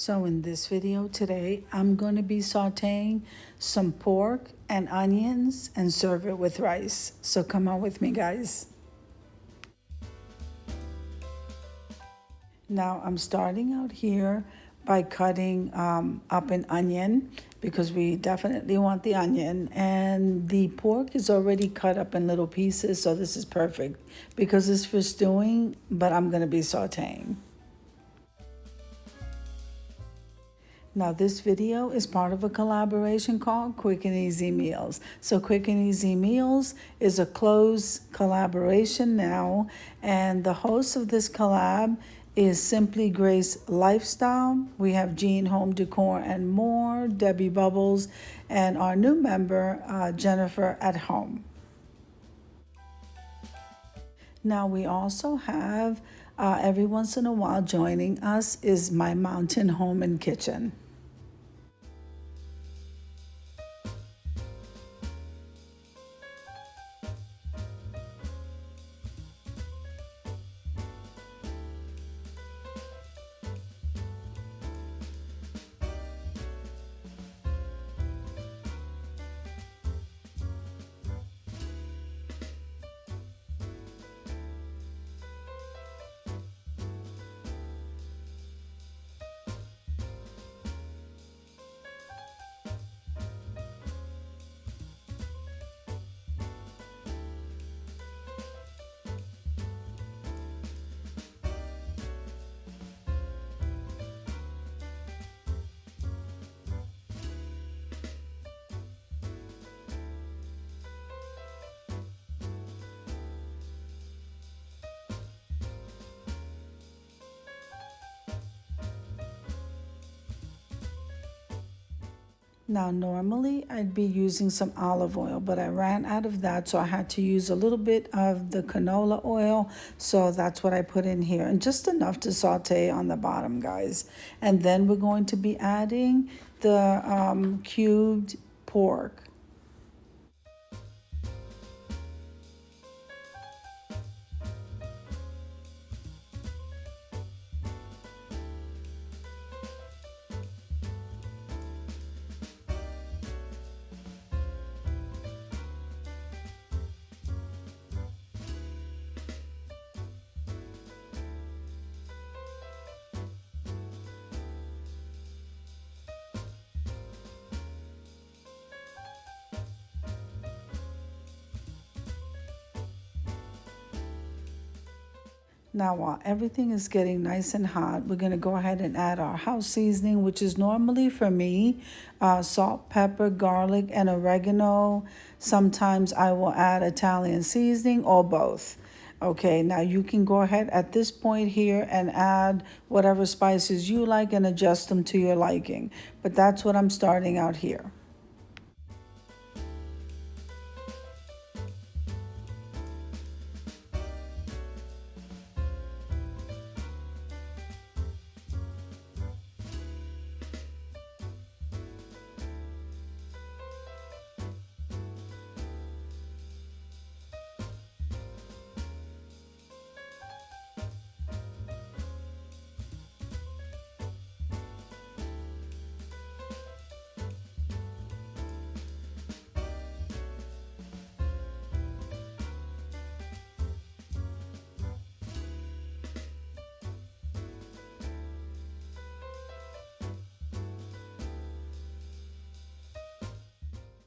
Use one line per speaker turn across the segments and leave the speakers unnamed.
So in this video today, I'm going to be sauteing some pork and onions and serve it with rice. So come on with me, guys. Now I'm starting out here by cutting up an onion because we definitely want the onion, and the pork is already cut up in little pieces, so this is perfect because it's for stewing, but I'm going to be sauteing. Now this video is part of a collaboration called Quick and Easy Meals. So Quick and Easy Meals is a closed collaboration now, and the host of this collab is Simply Grace Lifestyle. We have Jean Home Decor and more, Debbie Bubbles, and our new member, Jennifer at Home. Now we also have, every once in a while joining us is My Mountain Home and Kitchen. Now, normally I'd be using some olive oil, but I ran out of that, so I had to use a little bit of the canola oil. So that's what I put in here, and just enough to saute on the bottom, guys. And then we're going to be adding the cubed pork. Now, while everything is getting nice and hot, we're going to go ahead and add our house seasoning, which is normally for me salt, pepper, garlic, and oregano. Sometimes I will add Italian seasoning or both. Okay, now you can go ahead at this point here and add whatever spices you like and adjust them to your liking. But that's what I'm starting out here.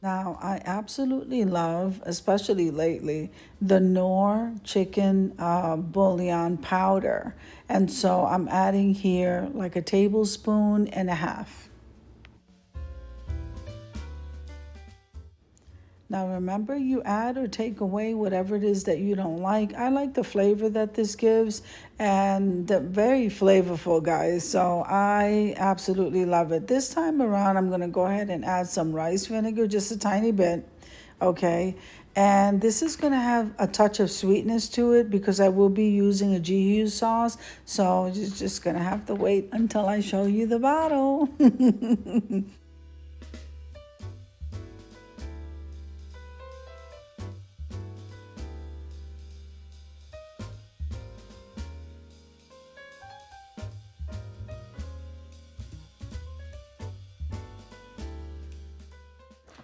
Now, I absolutely love, especially lately, the Knorr chicken bouillon powder. And so I'm adding here like a tablespoon and a half. Now remember, you add or take away whatever it is that you don't like. I like the flavor that this gives, and very flavorful, guys. So I absolutely love it. This time around, I'm going to go ahead and add some rice vinegar, just a tiny bit, okay? And this is going to have a touch of sweetness to it because I will be using a GU sauce. So you're just going to have to wait until I show you the bottle.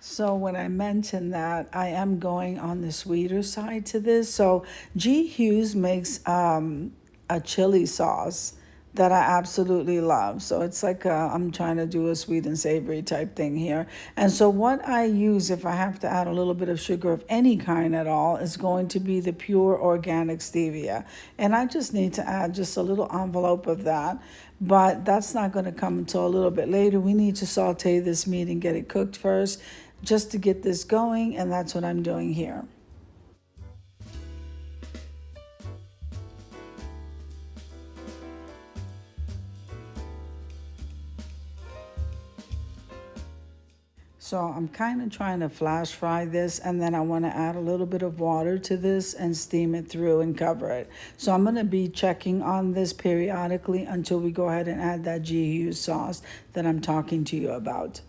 So when I mentioned that, I am going on the sweeter side to this. So G. Hughes makes a chili sauce that I absolutely love. So it's like I'm trying to do a sweet and savory type thing here. And so what I use if I have to add a little bit of sugar of any kind at all is going to be the pure organic stevia. And I just need to add just a little envelope of that. But that's not going to come until a little bit later. We need to saute this meat and get it cooked first just to get this going, and that's what I'm doing here. So I'm kind of trying to flash fry this, and then I want to add a little bit of water to this and steam it through and cover it. So I'm going to be checking on this periodically until we go ahead and add that GU sauce that I'm talking to you about.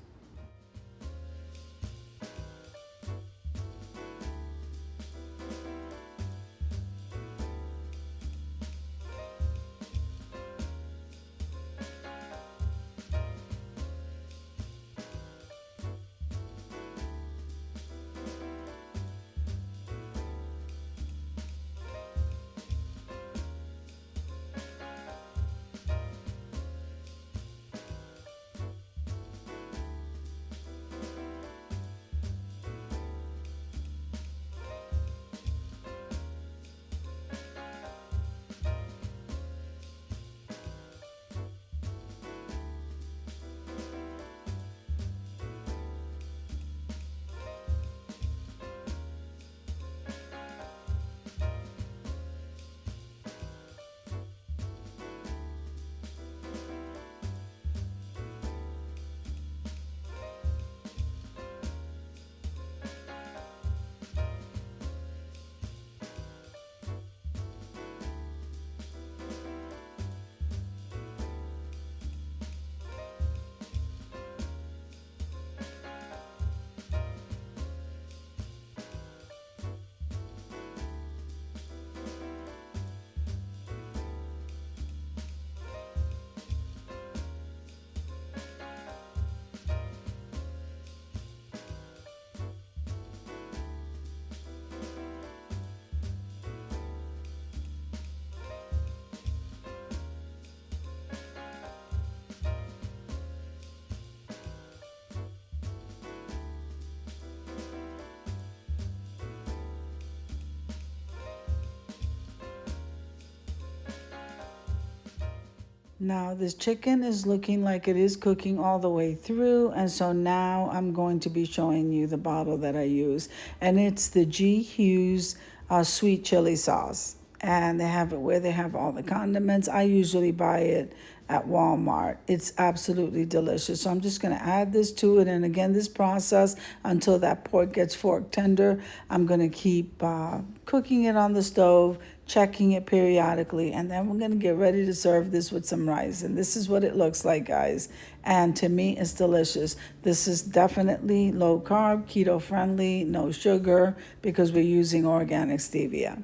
Now this chicken is looking like it is cooking all the way through, and so now I'm going to be showing you the bottle that I use, and it's the G. Hughes sweet chili sauce, and they have it where they have all the condiments. I usually buy it at Walmart. It's absolutely delicious. So I'm just going to add this to it, and again, this process until that pork gets fork tender, I'm going to keep cooking it on the stove, checking it periodically, and then we're going to get ready to serve this with some rice. And this is what it looks like, guys, and to me it's delicious. This is definitely low carb, keto friendly, no sugar, because we're using organic stevia.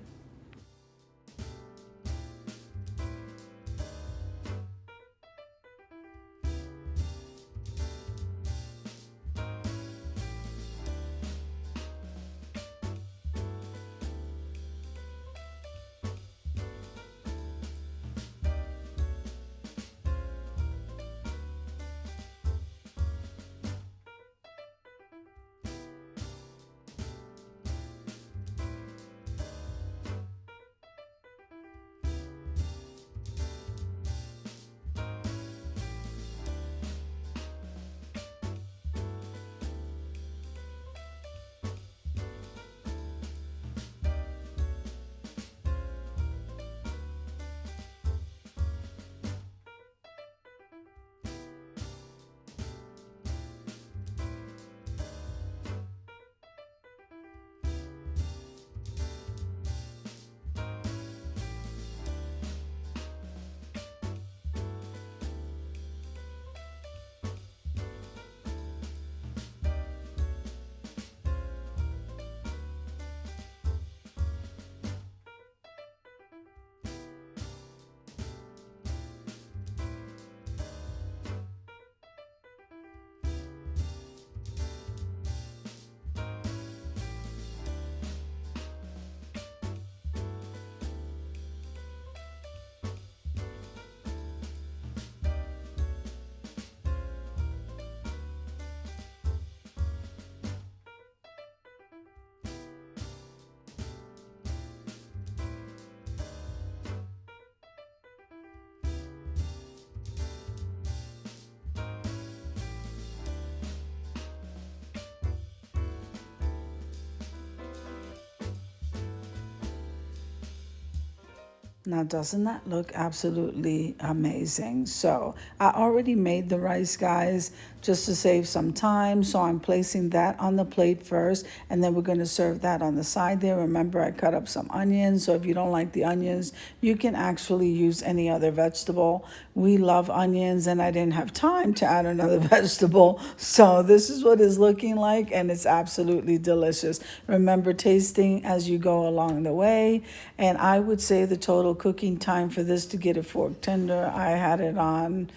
Now, doesn't that look absolutely amazing? So I already made the rice, guys, just to save some time. So I'm placing that on the plate first, and then we're going to serve that on the side there. Remember, I cut up some onions. So if you don't like the onions, you can actually use any other vegetable. We love onions, and I didn't have time to add another vegetable. So this is what it's looking like, and it's absolutely delicious. Remember, tasting as you go along the way. And I would say the total cooking time for this to get a fork tender, I had it on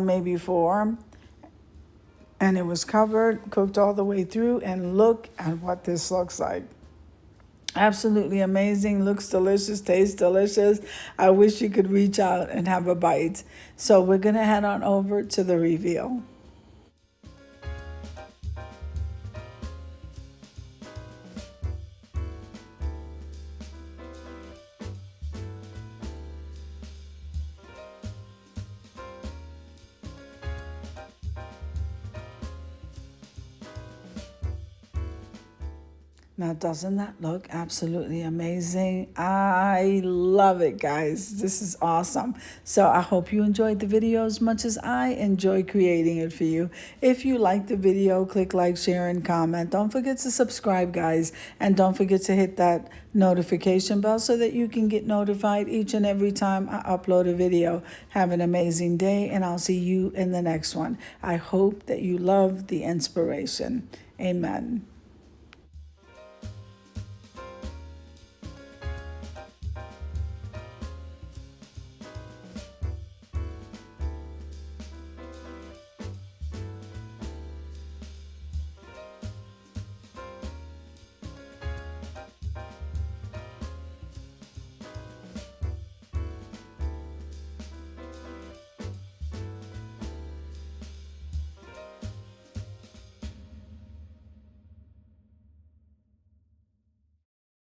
maybe 4, and it was covered, cooked all the way through, and look at what this looks like. Absolutely amazing, looks delicious, tastes delicious. I wish you could reach out and have a bite. So we're gonna head on over to the reveal. Now, doesn't that look absolutely amazing? I love it, guys. This is awesome. So I hope you enjoyed the video as much as I enjoy creating it for you. If you like the video, click like, share, and comment. Don't forget to subscribe, guys. And don't forget to hit that notification bell so that you can get notified each and every time I upload a video. Have an amazing day, and I'll see you in the next one. I hope that you love the inspiration. Amen.